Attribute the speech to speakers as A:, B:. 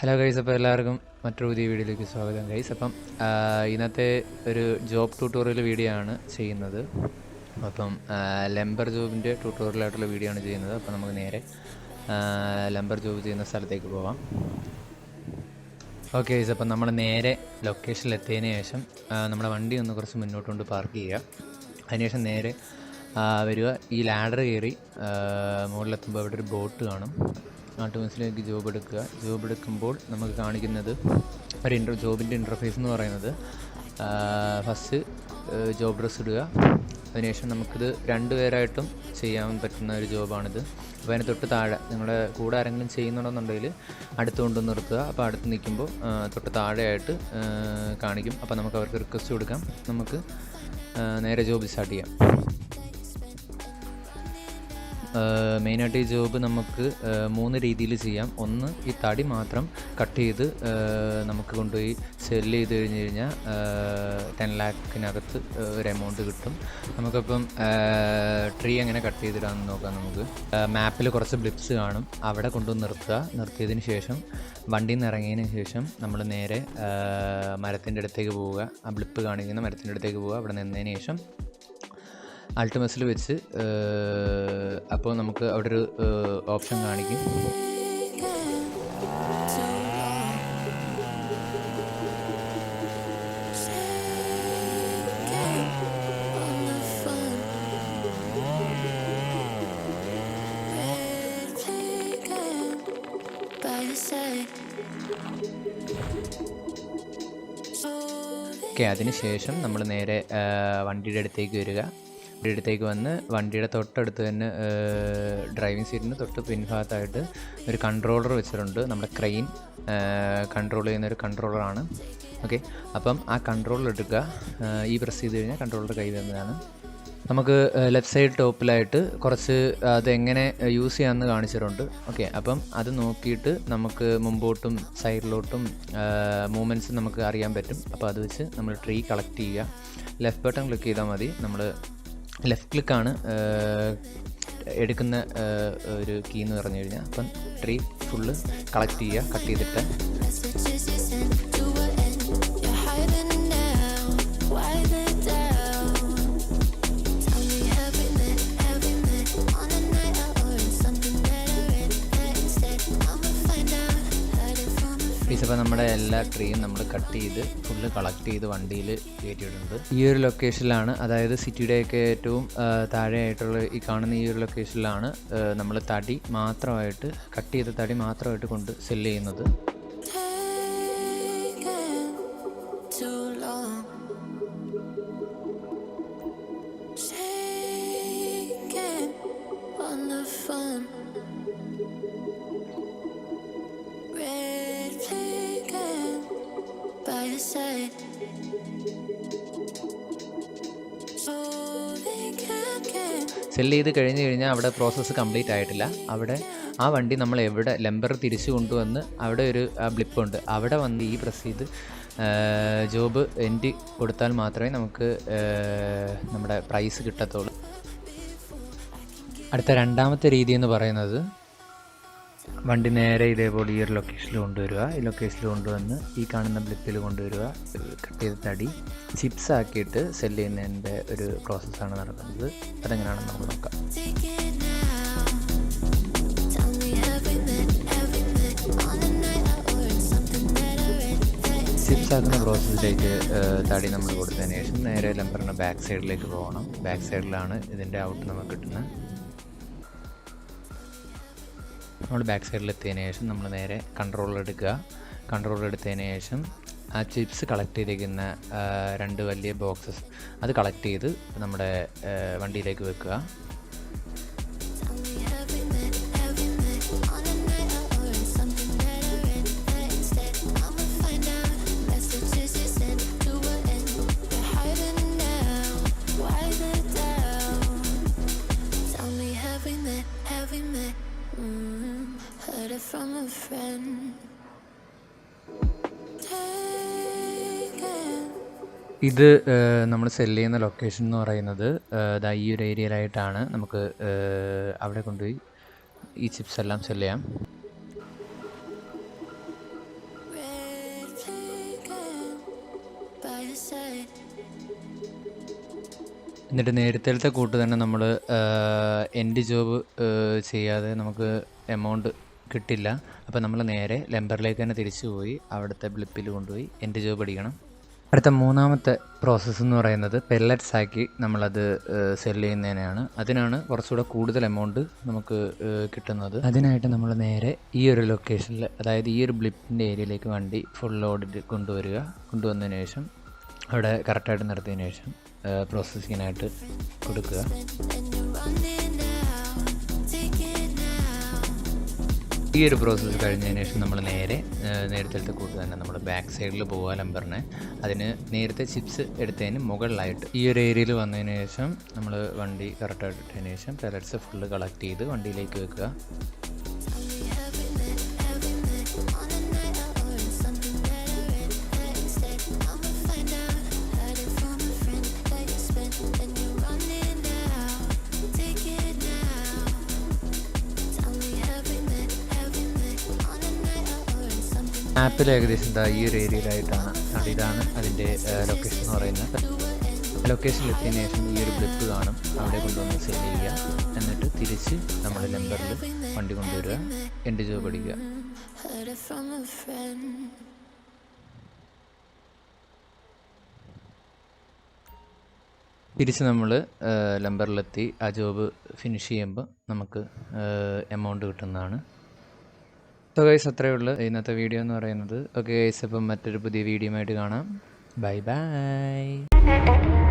A: Hello guys, അപ്പോൾ എല്ലാവർക്കും മറ്റൊരു പുതിയ വീഡിയോയിലേക്ക് സ്വാഗതം ഗൈസ്. അപ്പം ഇന്നത്തെ ഒരു ജോബ് ട്യൂട്ടോറിയൽ വീഡിയോ ആണ് ചെയ്യുന്നത്. അപ്പം ലംബർ ജോബിൻ്റെ ട്യൂട്ടോറിയലായിട്ടുള്ള വീഡിയോ ആണ് ചെയ്യുന്നത്. അപ്പം നമുക്ക് നേരെ ലംബർ ജോബ് ചെയ്യുന്ന സ്ഥലത്തേക്ക് പോകാം. ഓക്കെ ഗൈസ്, അപ്പം നമ്മൾ നേരെ ലൊക്കേഷനിൽ എത്തിയതിന് ശേഷം നമ്മുടെ വണ്ടി ഒന്ന് കുറച്ച് മുന്നോട്ടുകൊണ്ട് പാർക്ക് ചെയ്യുക. അതിനുശേഷം നേരെ വരിക. ഈ ലാഡർ കയറി മുകളിലെത്തുമ്പോൾ അവിടെ ഒരു ബോട്ട് കാണും. ആർട്ടിഫിഷ്യലേക്ക് ജോബ് എടുക്കുക. ജോബ് എടുക്കുമ്പോൾ നമുക്ക് കാണിക്കുന്നത് ഒരു ജോബിൻ്റെ ഇൻ്റർഫേസ് എന്ന് പറയുന്നത് ഫസ്റ്റ് ജോബ് ഡ്രസ് ഇടുക. അതിനുശേഷം നമുക്കിത് 2 പേരായിട്ടും ചെയ്യാൻ പറ്റുന്ന ഒരു ജോബാണിത്. അപ്പോൾ അതിന് തൊട്ട് താഴെ നിങ്ങളുടെ കൂടെ ആരെങ്കിലും ചെയ്യുന്നുണ്ടെന്നുണ്ടെങ്കിൽ അടുത്ത് കൊണ്ടുവന്ന് നിർത്തുക. അപ്പോൾ അടുത്ത് നിൽക്കുമ്പോൾ തൊട്ട് താഴെയായിട്ട് കാണിക്കും. അപ്പോൾ നമുക്ക് അവർക്ക് റിക്വസ്റ്റ് കൊടുക്കാം. നമുക്ക് നേരെ ജോബ് സ്റ്റാർട്ട് ചെയ്യാം. മെയിനായിട്ട് ഈ ജോബ് നമുക്ക് 3 രീതിയിൽ ചെയ്യാം. ഒന്ന്, ഈ തടി മാത്രം കട്ട് ചെയ്ത് നമുക്ക് കൊണ്ടുപോയി സെല്ല് ചെയ്ത് കഴിഞ്ഞ് കഴിഞ്ഞാൽ 10 ലാഖിനകത്ത് ഒരു എമൗണ്ട് കിട്ടും. നമുക്കിപ്പം ട്രീ എങ്ങനെ കട്ട് ചെയ്തിടാമെന്ന് നോക്കാം. നമുക്ക് മാപ്പിൽ കുറച്ച് ബ്ലിപ്സ് കാണും, അവിടെ കൊണ്ടുവന്ന് നിർത്തുക. നിർത്തിയതിന് ശേഷം വണ്ടിയിൽ നിന്ന് ഇറങ്ങിയതിന് ശേഷം നമ്മൾ നേരെ മരത്തിൻ്റെ അടുത്തേക്ക് പോവുക. ആ ബ്ലിപ്പ് കാണിക്കുന്ന മരത്തിൻ്റെ അടുത്തേക്ക് പോവുക. അവിടെ നിന്നതിന് ശേഷം അൾട്ടിമസിൽ വെച്ച് അപ്പോൾ നമുക്ക് അവിടെ ഒരു ഓപ്ഷൻ കാണിക്കും. ഓക്കെ, അതിന് ശേഷം നമ്മൾ നേരെ വണ്ടിയുടെ അടുത്തേക്ക് വരിക. അടുത്തേക്ക് വന്ന് വണ്ടിയുടെ തൊട്ടടുത്ത് തന്നെ ഡ്രൈവിംഗ് സീറ്റിന് തൊട്ട് പിൻഭാഗത്തായിട്ട് ഒരു കൺട്രോളർ വെച്ചിട്ടുണ്ട്. നമ്മുടെ ക്രെയിൻ കൺട്രോൾ ചെയ്യുന്നൊരു കൺട്രോളറാണ്. ഓക്കെ, അപ്പം ആ കൺട്രോളർ എടുക്കുക. ഈ പ്രസ് ചെയ്ത് കഴിഞ്ഞാൽ കൺട്രോളർ കൈ വരുന്നതാണ്. നമുക്ക് ലെഫ്റ്റ് സൈഡ് ടോപ്പിലായിട്ട് കുറച്ച് അതെങ്ങനെ യൂസ് ചെയ്യാമെന്ന് കാണിച്ചിട്ടുണ്ട്. ഓക്കെ, അപ്പം അത് നോക്കിയിട്ട് നമുക്ക് മുമ്പോട്ടും സൈഡിലോട്ടും മൂവ്മെൻറ്റ്സ് നമുക്ക് അറിയാൻ പറ്റും. അപ്പോൾ അത് വെച്ച് നമ്മൾ ട്രീ കളക്ട് ചെയ്യുക. ലെഫ്റ്റ് ബട്ടൺ ക്ലിക്ക് ചെയ്താൽ മതി. നമ്മൾ ലെഫ്റ്റ് ക്ലിക്കാണ് എടുക്കുന്ന ഒരു കീ എന്ന് പറഞ്ഞു കഴിഞ്ഞാൽ. അപ്പം ട്രീ ഫുള്ള് കളക്ട് ചെയ്യുക, കട്ട് ചെയ്തിട്ട്. അപ്പോൾ നമ്മുടെ എല്ലാ ട്രീയും നമ്മൾ കട്ട് ചെയ്ത് ഫുള്ള് കളക്ട് ചെയ്ത് വണ്ടിയിൽ കയറ്റിയിട്ടുണ്ട്. ഈ ഒരു ലൊക്കേഷനിലാണ്, അതായത് സിറ്റിയുടെയൊക്കെ ഏറ്റവും താഴെയായിട്ടുള്ള ഈ കാണുന്ന ഈ ഒരു ലൊക്കേഷനിലാണ് നമ്മൾ തടി മാത്രമായിട്ട് കട്ട് ചെയ്ത തടി മാത്രമായിട്ട് കൊണ്ട് സെല്ല് ചെയ്യുന്നത്. സെല്ല് ചെയ്ത് കഴിഞ്ഞ് കഴിഞ്ഞാൽ അവിടെ പ്രോസസ്സ് കംപ്ലീറ്റ് ആയിട്ടില്ല. അവിടെ ആ വണ്ടി നമ്മൾ എവിടെ ലംബർ തിരിച്ചു കൊണ്ടുവന്ന് അവിടെ ഒരു ബ്ലിപ്പുണ്ട്, അവിടെ വന്ന് ഈ പ്രസ് ചെയ്ത് ജോബ് എൻഡ് കൊടുത്താൽ മാത്രമേ നമുക്ക് നമ്മുടെ പ്രൈസ് കിട്ടത്തുള്ളൂ. അടുത്ത രണ്ടാമത്തെ രീതി എന്ന് പറയുന്നത് വണ്ടി നേരെ ഇതേപോലെ ഈ ഒരു ലൊക്കേഷനിൽ കൊണ്ടുവരിക. ഈ ലൊക്കേഷനിൽ കൊണ്ടുവന്ന് ഈ കാണുന്ന ബ്ലിപ്പിൽ കൊണ്ടുവരിക. കട്ട് ചെയ്ത തടി ചിപ്സ് ആക്കിയിട്ട് സെല്ല് ചെയ്യുന്നതിൻ്റെ ഒരു പ്രോസസ്സാണ് നടക്കുന്നത്. അതെങ്ങനെയാണെന്ന് നമുക്ക് നോക്കാം. ചിപ്സ് ആക്കുന്ന പ്രോസസ്സിലേക്ക് തടി നമ്മൾ കൊടുത്തതിന് ശേഷം നേരെ ലംബറിൻ്റെ ബാക്ക് സൈഡിലേക്ക് പോകണം. ബാക്ക് സൈഡിലാണ് ഇതിൻ്റെ ഔട്ട് നമുക്ക് കിട്ടുന്നത്. നമ്മൾ ബാക്ക് സൈഡിലെത്തിയതിന് ശേഷം നമ്മൾ നേരെ കൺട്രോളർ എടുക്കുക. കൺട്രോളർ എടുത്തതിന് ശേഷം ആ ചിപ്സ് കളക്ട് ചെയ്തിരിക്കുന്ന 2 വലിയ ബോക്സസ് അത് കളക്ട് ചെയ്ത് നമ്മുടെ വണ്ടിയിലേക്ക് വെക്കുക.
B: From a friend.
A: ഇത് നമ്മൾ സെല്ല് ചെയ്യുന്ന ലൊക്കേഷൻ എന്ന് പറയുന്നത് ഈ ഒരു ഏരിയയിലായിട്ടാണ്. നമുക്ക് അവിടെ കൊണ്ടുപോയി ഈ ചിപ്സ് എല്ലാം സെല്ല് ചെയ്യാം. എന്നിട്ട് നേരത്തെ കൂട്ട് തന്നെ നമ്മൾ എൻഡ് ജോബ് ചെയ്യാതെ നമുക്ക് എമൗണ്ട് കിട്ടില്ല. അപ്പോൾ നമ്മൾ നേരെ ലെമ്പറിലേക്ക് തന്നെ തിരിച്ചു പോയി അവിടുത്തെ ബ്ലിപ്പിൽ കൊണ്ടുപോയി എൻഡ് ജോബ് അടിക്കണം. അടുത്ത മൂന്നാമത്തെ പ്രോസസ്സ് എന്ന് പറയുന്നത് പെല്ലറ്റ്സ് ആക്കി നമ്മളത് സെല് ചെയ്യുന്നതിനാണ്. അതിനാണ് കുറച്ചുകൂടെ കൂടുതൽ എമൗണ്ട് നമുക്ക് കിട്ടുന്നത്. അതിനായിട്ട് നമ്മൾ നേരെ ഈ ഒരു ലൊക്കേഷനിൽ, അതായത് ഈ ഒരു ബ്ലിപ്പിൻ്റെ ഏരിയയിലേക്ക് വണ്ടി ഫുൾ ലോഡിൽ കൊണ്ടുവന്നതിന് ശേഷം അവിടെ കറക്റ്റായിട്ട് നിർത്തിയതിന് ശേഷം പ്രോസസ്സിങ്ങിനായിട്ട് കൊടുക്കുക. ഈ ഒരു പ്രോസസ്സ് കഴിഞ്ഞതിന് ശേഷം നമ്മൾ നേരത്തെ കൂട്ട് തന്നെ നമ്മൾ ബാക്ക് സൈഡിൽ പോവുക ലംബറിനെ. അതിന് നേരത്തെ ചിപ്സ് എടുത്തതിന് മുകളിലായിട്ട് ഈ ഒരു ഏരിയയിൽ വന്നതിന് ശേഷം നമ്മൾ വണ്ടി കറക്റ്റായിട്ട് ഇട്ടതിന് ശേഷം പെലറ്റ്സ് ഫുള്ള് കളക്ട് ചെയ്ത് വണ്ടിയിലേക്ക് വെക്കുക. മാപ്പിൽ ഏകദേശം ഈ ഒരു ഏരിയയിലായിട്ടാണ്. ഇതാണ് അതിൻ്റെ ലൊക്കേഷൻ എന്ന് പറയുന്നത്. ലൊക്കേഷനിൽ എത്തിയതിന് ശേഷം ഈ ഒരു ബ്ലിപ്പ് കാണും, അവിടെ കൊണ്ടുവന്ന് സെല് ചെയ്യുക. എന്നിട്ട് തിരിച്ച് നമ്മൾ നമ്പറിൽ വണ്ടി കൊണ്ടുവരിക, എൻഡ് ജോബ് അടിക്കുക. തിരിച്ച് നമ്മൾ നമ്പറിലെത്തി ആ ജോബ് ഫിനിഷ് ചെയ്യുമ്പോൾ നമുക്ക് എമൗണ്ട് കിട്ടുന്നതാണ്. സോ ഗൈസ്, അത്രയേ ഉള്ളൂ ഇന്നത്തെ വീഡിയോ എന്ന് പറയുന്നത്. ഓക്കെ ഗൈസ്, അപ്പം മറ്റൊരു പുതിയ വീഡിയോ ആയിട്ട് കാണാം. Bye bye.